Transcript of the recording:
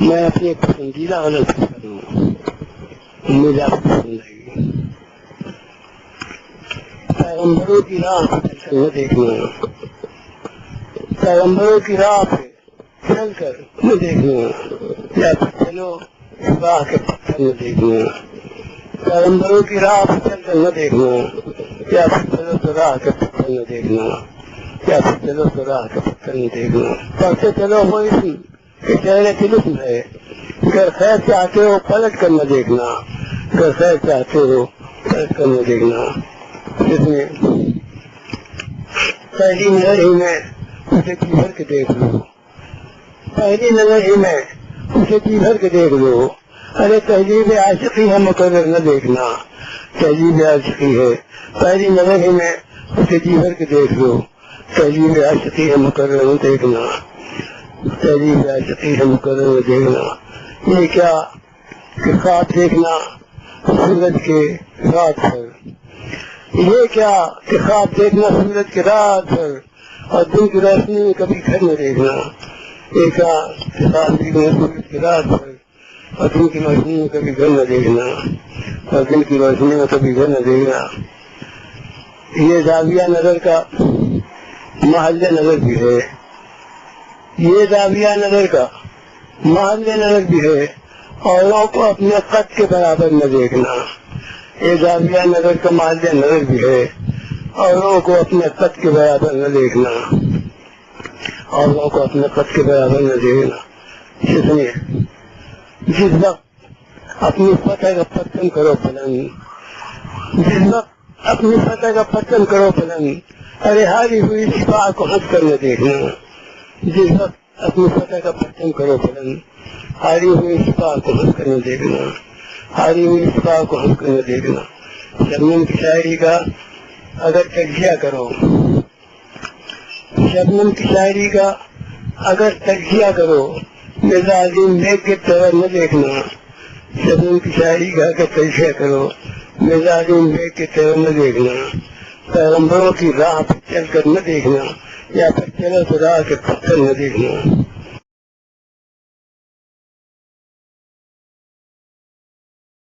میں اپنے پسندیدہ غلط کروں، امید آپ کو پسند آئے گی۔ پیغمبروں کی راہ پہ چل کر نہ دیکھنا، پیغمبروں کی راہ پہ چل کر نہ دیکھنا، یا پھر چلو راہ کے پتھر نہ دیکھنا، پیغمبروں کی راہ پہ چل کر نہ دیکھنا، یا پھر چلو تو راہ کے پتھر نہ دیکھنا، یا پھر چلو تو راہ کے پتھر نہ دیکھنا۔ پڑھتے چلو وہ اسم کہ چہرے کی لطف ہے، اگر خیر چاہتے ہو پلٹ کر نہ دیکھنا، اگر خیر چاہتے ہو پلٹ کر نہ دیکھنا۔ جس میں پہلی نظر ہی میں اسے جی بھر کے دیکھ لو، پہلی نظر ہی میں اسے جی بھر کے دیکھ لو۔ ارے تہذیب عاشقی ہے مقرر نہ دیکھنا، تہذیب عاشقی ہے پہلی نظر ہی میں اسے جی بھر کے دیکھ لو، تہذیب عاشقی ہے مقرر نہ دیکھنا، تہذیب عاشقی ہے مقرر نہ دیکھنا۔ یہ کیا کہ خواب دیکھنا سورج کے رات پر، یہ کیا کہ خواب دیکھنا سورج کی رات پر اور دن کی روشنی میں کبھی گھر نہ دیکھنا، یہ کیا کہ خواب دیکھنا سورج کی رات پر اور دن کی روشنی میں کبھی گھر نہ دیکھنا، اور دن کی روشنی میں کبھی گھر نہ دیکھنا۔ یہ زاویہ نظر کا محل نظر بھی ہے، یہ زاویہ نظر کا محل نظر بھی ہے، اوروں کو اپنے قد کے برابر نہ دیکھنا، یہ زاویہ نظر کا محل نظر بھی ہے، اوروں کو اپنے قد کے برابر نہ دیکھنا، اوروں کو اپنے قد کے برابر نہ دیکھنا۔ اس لیے جس وقت اپنی فتح کا پتن کرو بلند، جس وقت اپنی فتح کا پتن کرو بلند، ارے ہاری ہوئی سپاہ کو ہنس کر نہ دیکھنا، جس وقت اپنی فتح کا پتن کرو بلند، ہاری ہوئی سپاہ کو ہنس کر نہ دیکھنا، ہاری ہوئی سپاہ کو ہنس کر نہ دیکھنا۔ شبنم کی شاعری کا اگر تجزیہ کرو، شبنم کی شاعری کا اگر تجزیہ کرو، مرزا عظیم بیگ کے طرح نہ دیکھنا، شبنم کی شاعری کا اگر تجزیہ کرو، مرزا عظیم بیگ کے طرح نہ دیکھنا، پیغمبروں کی راہ پہ چل کر نہ دیکھنا، یا پھر چلو تو راہ کے پتھر نہ دیکھنا۔